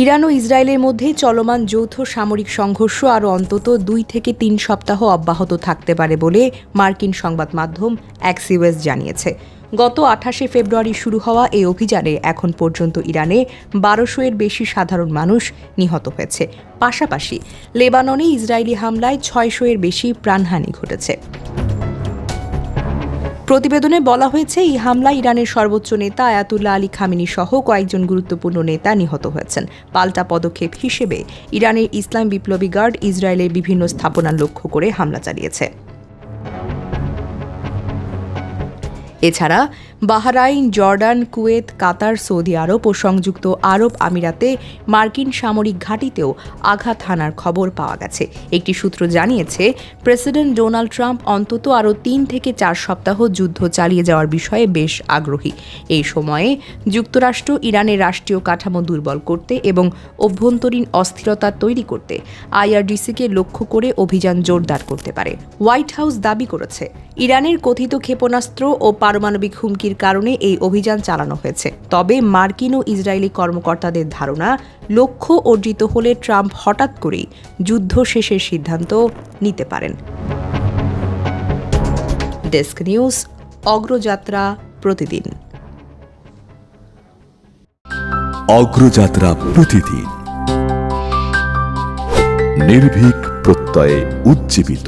Iran ও ইসরায়েলের মধ্যে চলমান যৌথ সামরিক সংঘর্ষ আরও অন্তত 2 থেকে 3 সপ্তাহ অব্যাহত থাকতে পারে বলে মার্কিন সংবাদ মাধ্যম অ্যাক্সিওস জানিয়েছে। গত 28 ফেব্রুয়ারি শুরু হওয়া এই অভিযানে এখন পর্যন্ত ইরানে 1200-এর বেশি সাধারণ মানুষ নিহত হয়েছে। পাশাপাশি লেবাননে ইসরায়েলি হামলায় 600-এর বেশি প্রাণহানি ঘটেছে। প্রতিবেদনে বলা হয়েছে, এই হামলায় ইরানের সর্বোচ্চ নেতা আয়াতুল্লাহ আলী খামেনি সহ কয়েকজন গুরুত্বপূর্ণ নেতা নিহত হয়েছেন। পাল্টা পদক্ষেপ হিসেবে ইরানের ইসলাম বিপ্লবী গার্ড ইসরায়েলের বিভিন্ন স্থাপনা লক্ষ্য করে হামলা চালিয়েছে। এছাড়া বাহরাইন, জর্ডান, কুয়েত, কাতার, সৌদি আরব ও সংযুক্ত আরব আমিরাতে মার্কিন সামরিক ঘাঁটিতেও আঘাত হানার খবর পাওয়া গেছে। একটি সূত্র জানিয়েছে, প্রেসিডেন্ট ডোনাল্ড ট্রাম্প অন্তত আরও 3 থেকে 4 সপ্তাহ যুদ্ধ চালিয়ে যাওয়ার বিষয়ে বেশ আগ্রহী। এই সময়ে যুক্তরাষ্ট্র ইরানের রাষ্ট্রীয় কাঠামো দুর্বল করতে এবং অভ্যন্তরীণ অস্থিরতা তৈরি করতে আইআরজিসিকে লক্ষ্য করে অভিযান জোরদার করতে পারে। হোয়াইট হাউস দাবি করেছে, ইরানের কথিত ক্ষেপণাস্ত্র ও পারমাণবিক হুমকির কারণে এই অভিযান চালানো হয়েছে। তবে মার্কিন ও ইসরায়েলি কর্মকর্তাদের ধারণা, লক্ষ্য অর্জিত হলে ট্রাম্প হঠাৎ করেই যুদ্ধ শেষের সিদ্ধান্ত নিতে পারেন। ডেস্ক নিউজ, অগ্রযাত্রা প্রতিদিন। অগ্রযাত্রা প্রতিদিন, নির্ভীক প্রত্যয়ে উজ্জীবিত।